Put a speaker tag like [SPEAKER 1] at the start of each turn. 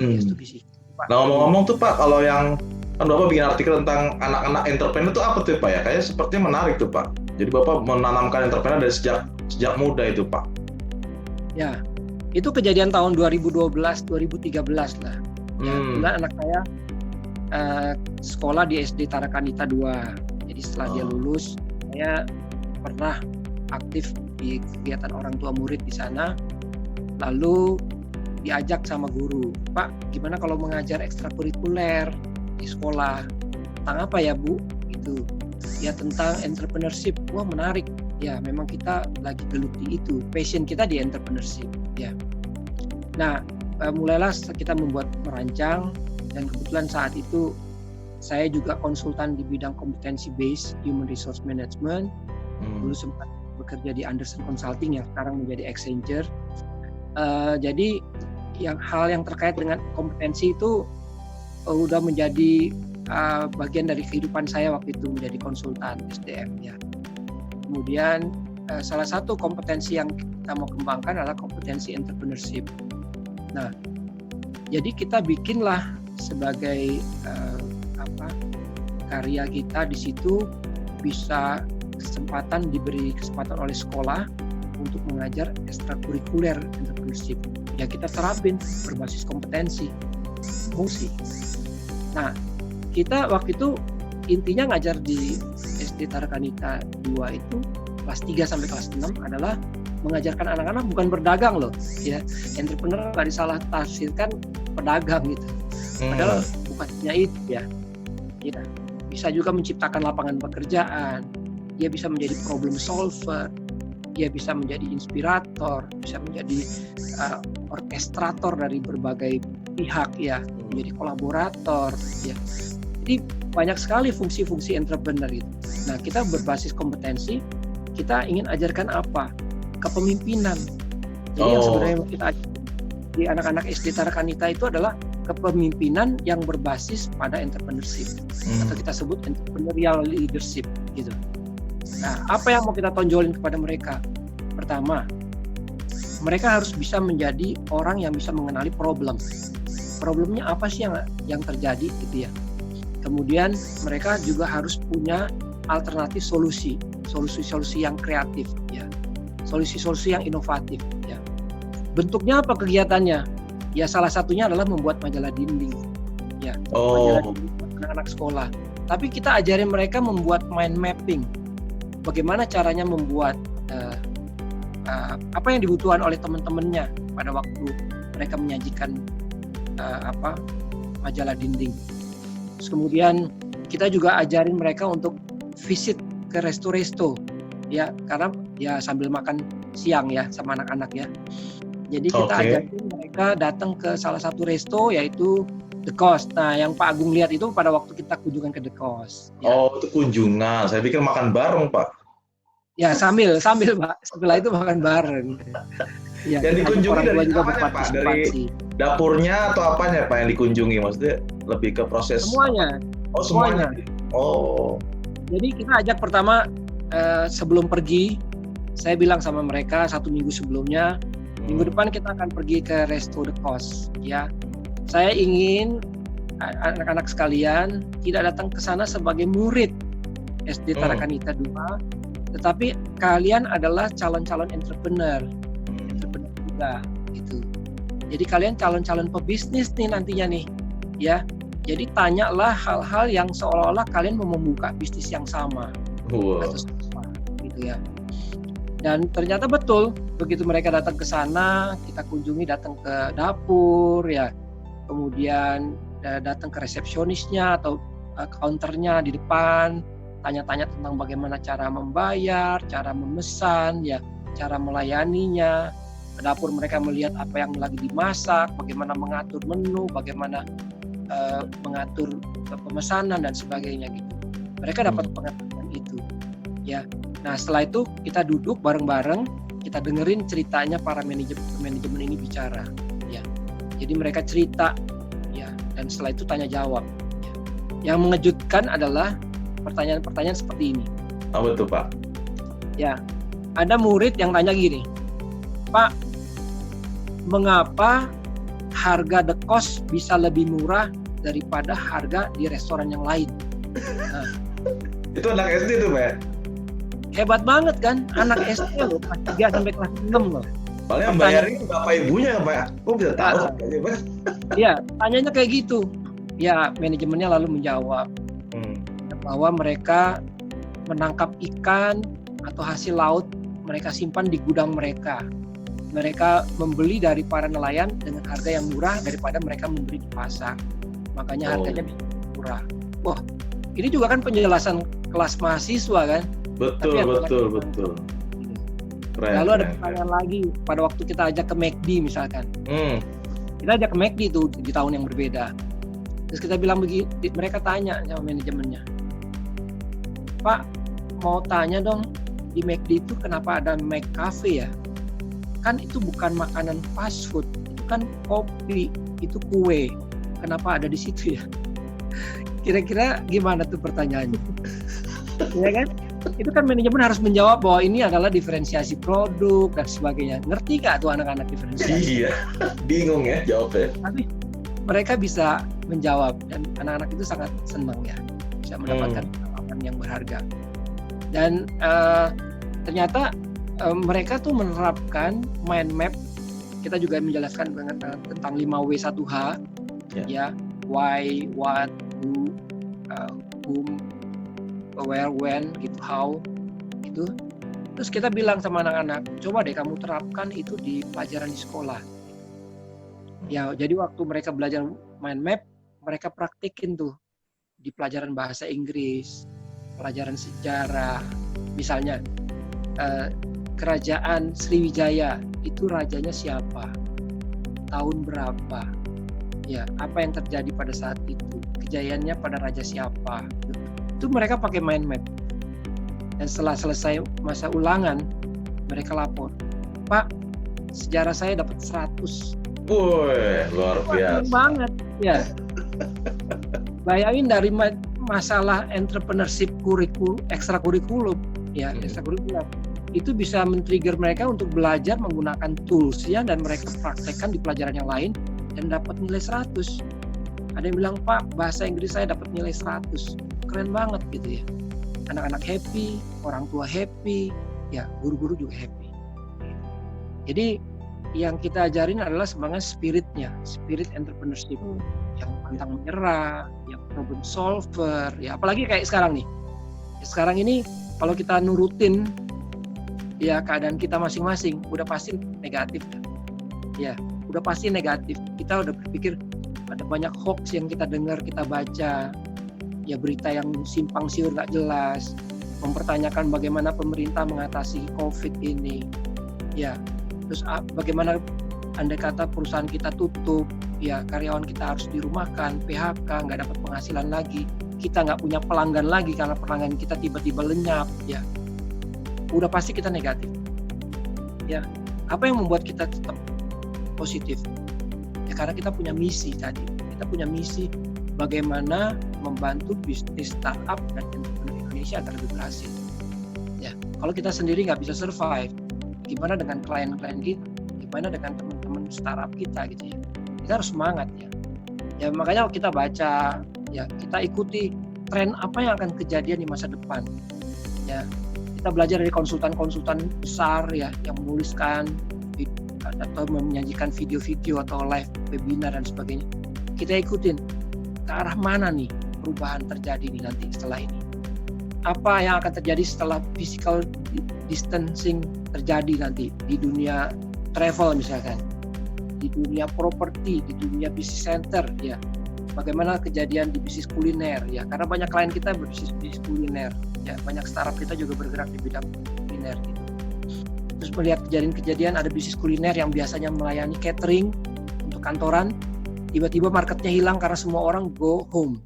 [SPEAKER 1] Ya,
[SPEAKER 2] Hmm.
[SPEAKER 1] studi sih, Pak.
[SPEAKER 2] Nah, ngomong-ngomong tuh Pak, kalau yang kan Bapak bikin artikel tentang anak-anak entrepreneur itu apa tuh Pak ya? Kayaknya sepertinya menarik tuh Pak. Jadi Bapak menanamkan entrepreneur dari sejak muda itu Pak.
[SPEAKER 1] Ya, itu kejadian tahun 2012, 2013 lah. Ya, kebetulan anak saya sekolah di SD Tarakanita 2. Jadi setelah dia lulus, saya pernah aktif di kegiatan orang tua murid di sana. Lalu diajak sama guru, Pak, gimana kalau mengajar ekstrakurikuler di sekolah? Tentang apa ya, Bu? Gitu. Ya tentang entrepreneurship. Wah, menarik. Ya, memang kita lagi geluti itu. Passion kita di entrepreneurship. Ya. Nah, mulailah kita merancang, dan kebetulan saat itu saya juga konsultan di bidang kompetensi based human resource management. Dulu sempat bekerja di Andersen Consulting yang sekarang menjadi Accenture. Jadi hal yang terkait dengan kompetensi itu udah menjadi bagian dari kehidupan saya waktu itu menjadi konsultan SDM ya. Kemudian salah satu kompetensi yang kita mau kembangkan adalah kompetensi entrepreneurship. Nah, jadi kita bikinlah sebagai karya kita di situ bisa diberi kesempatan oleh sekolah untuk mengajar ekstrakurikuler entrepreneurship. Ya kita terapin berbasis kompetensi, fungsi. Nah, kita waktu itu intinya ngajar di SD Tarakanita 2 itu kelas 3 sampai kelas 6 adalah mengajarkan anak-anak bukan berdagang loh, ya. Entrepreneur nggak disalah tafsirkan pedagang gitu. Padahal bukannya itu ya. Ya. Bisa juga menciptakan lapangan pekerjaan. Dia bisa menjadi problem solver. Dia bisa menjadi inspirator, bisa menjadi orkestrator dari berbagai pihak ya, menjadi kolaborator ya. Jadi banyak sekali fungsi-fungsi entrepreneur itu. Nah, kita berbasis kompetensi, kita ingin ajarkan apa? Kepemimpinan. Jadi yang sebenarnya kita ajarkan di anak-anak SD Tarakanita itu adalah kepemimpinan yang berbasis pada entrepreneurship atau kita sebut entrepreneurial leadership gitu. Nah, apa yang mau kita tonjolin kepada mereka? Pertama, mereka harus bisa menjadi orang yang bisa mengenali problem. Problemnya apa sih yang terjadi gitu ya. Kemudian mereka juga harus punya alternatif solusi yang kreatif ya. Solusi-solusi yang inovatif ya. Bentuknya apa kegiatannya? Ya salah satunya adalah membuat majalah dinding. Ya, majalah dinding anak-anak sekolah. Tapi kita ajarin mereka membuat mind mapping. Bagaimana caranya membuat apa yang dibutuhkan oleh teman-temannya pada waktu mereka menyajikan majalah dinding. Terus kemudian kita juga ajarin mereka untuk visit ke resto-resto ya, karena ya sambil makan siang ya sama anak-anak ya. Jadi kita ajarin mereka datang ke salah satu resto yaitu The Cost. Nah, yang Pak Agung lihat itu pada waktu kita kunjungan ke The Cost. Ya.
[SPEAKER 2] Oh, itu kunjungan. Saya pikir makan bareng, Pak.
[SPEAKER 1] Ya, sambil Pak. Setelah itu makan bareng. Ya,
[SPEAKER 2] yang dikunjungi dari
[SPEAKER 1] juga
[SPEAKER 2] Pak? Dari dapurnya atau apanya Pak yang dikunjungi? Maksudnya lebih ke proses
[SPEAKER 1] semuanya.
[SPEAKER 2] Oh, semuanya. Oh.
[SPEAKER 1] Jadi kita ajak pertama sebelum pergi, saya bilang sama mereka 1 minggu sebelumnya, minggu depan kita akan pergi ke Resto The Cost ya. Saya ingin anak-anak sekalian tidak datang ke sana sebagai murid SD Tarakanita 2, tetapi kalian adalah calon-calon entrepreneur juga gitu. Jadi kalian calon-calon pebisnis nih nantinya nih ya. Jadi tanyalah hal-hal yang seolah-olah kalian mau membuka bisnis yang sama. Atau sama gitu ya. Dan ternyata betul, begitu mereka datang ke sana, kita kunjungi, datang ke dapur ya. Kemudian datang ke resepsionisnya atau counternya di depan, tanya-tanya tentang bagaimana cara membayar, cara memesan, ya, cara melayaninya. Ke dapur mereka melihat apa yang lagi dimasak, bagaimana mengatur menu, bagaimana mengatur pemesanan dan sebagainya gitu. Mereka dapat pengetahuan itu, ya. Nah setelah itu kita duduk bareng-bareng, kita dengerin ceritanya para manajemen ini bicara, ya. Jadi mereka cerita, ya, dan setelah itu tanya jawab. Ya. Yang mengejutkan adalah pertanyaan-pertanyaan seperti ini.
[SPEAKER 2] Apa tuh Pak?
[SPEAKER 1] Ya, ada murid yang tanya gini, Pak, mengapa harga the cost bisa lebih murah daripada harga di restoran yang lain. Nah,
[SPEAKER 2] Itu anak SD tuh, Pak.
[SPEAKER 1] hebat banget kan, anak SD loh, kelas 3 sampai kelas 6 loh.
[SPEAKER 2] Paling yang bayarin bapak ibunya, Pak. Kok bisa tahu? Pak?
[SPEAKER 1] Iya, tanyanya kayak gitu. Ya, manajemennya lalu menjawab bahwa mereka menangkap ikan atau hasil laut, mereka simpan di gudang mereka. Mereka membeli dari para nelayan dengan harga yang murah daripada mereka membeli di pasar. Makanya harganya bisa murah. Wah, ini juga kan penjelasan kelas mahasiswa kan?
[SPEAKER 2] Betul. Keren.
[SPEAKER 1] Lalu ada pertanyaan lagi pada waktu kita ajak ke McD misalkan. Kita ajak ke McD itu di tahun yang berbeda. Terus kita bilang begitu, mereka tanya sama manajemennya, Pak, mau tanya dong, di McD itu kenapa ada McCafe ya? Kan itu bukan makanan fast food, itu kan kopi, itu kue. Kenapa ada di situ ya? Kira-kira gimana tuh pertanyaannya? Ya kan? Itu kan manajemen harus menjawab bahwa ini adalah diferensiasi produk dan sebagainya. Ngerti gak tuh anak-anak diferensiasi?
[SPEAKER 2] Iya, bingung ya jawabnya.
[SPEAKER 1] Tapi mereka bisa menjawab dan anak-anak itu sangat senang ya, bisa mendapatkan pengalaman yang berharga. Dan ternyata mereka tuh menerapkan mind map. Kita juga menjelaskan tentang 5W1H, ya, why, what, who, whom, where, when, gitu, how, gitu. Terus kita bilang sama anak-anak, coba deh kamu terapkan itu di pelajaran di sekolah. Ya, jadi waktu mereka belajar mind map, mereka praktikin tuh di pelajaran bahasa Inggris, pelajaran sejarah, misalnya. Kerajaan Sriwijaya itu rajanya siapa, tahun berapa, ya apa yang terjadi pada saat itu, kejayaannya pada raja siapa, itu mereka pakai mind map. Dan setelah selesai masa ulangan, mereka lapor, Pak, sejarah saya dapat 100.
[SPEAKER 2] Wih, luar biasa
[SPEAKER 1] banget ya. Bayangin dari masalah entrepreneurship ekstrakurikulum, ya ekstrakurikuler. Itu bisa men-trigger mereka untuk belajar menggunakan tools-nya dan mereka praktekkan di pelajaran yang lain dan dapat nilai 100. Ada yang bilang, Pak, bahasa Inggris saya dapat nilai 100. Keren banget gitu ya. Anak-anak happy, orang tua happy, ya guru-guru juga happy. Jadi yang kita ajarin adalah semangat spiritnya, spirit entrepreneurship. Yang pantang menyerah, yang problem solver, ya apalagi kayak sekarang nih. Sekarang ini kalau kita nurutin ya keadaan kita masing-masing udah pasti negatif ya, udah pasti negatif. Kita udah berpikir ada banyak hoax yang kita dengar, kita baca, ya berita yang simpang siur nggak jelas, mempertanyakan bagaimana pemerintah mengatasi COVID ini, ya terus bagaimana andai kata perusahaan kita tutup, ya karyawan kita harus dirumahkan, PHK, nggak dapat penghasilan lagi, kita nggak punya pelanggan lagi karena pelanggan kita tiba-tiba lenyap, ya udah pasti kita negatif. Ya, apa yang membuat kita tetap positif? Ya karena kita punya misi tadi. Kita punya misi bagaimana membantu bisnis startup dan entrepreneur Indonesia agar lebih berhasil. Ya, kalau kita sendiri nggak bisa survive, gimana dengan klien-klien kita? Gimana dengan teman-teman startup kita gitu ya? Kita harus semangat ya. Ya makanya kita baca, ya kita ikuti tren apa yang akan kejadian di masa depan. Ya. Kita belajar dari konsultan-konsultan besar ya yang menuliskan atau menyajikan video-video atau live webinar dan sebagainya. Kita ikutin ke arah mana nih perubahan terjadi nih nanti setelah ini. Apa yang akan terjadi setelah physical distancing terjadi nanti di dunia travel misalkan, di dunia properti, di dunia bisnis center ya. Bagaimana kejadian di bisnis kuliner ya, karena banyak klien kita berbisnis kuliner. Ya, banyak startup kita juga bergerak di bidang kuliner gitu. Terus melihat kejadian-kejadian ada bisnis kuliner yang biasanya melayani catering untuk kantoran, tiba-tiba marketnya hilang karena semua orang go home.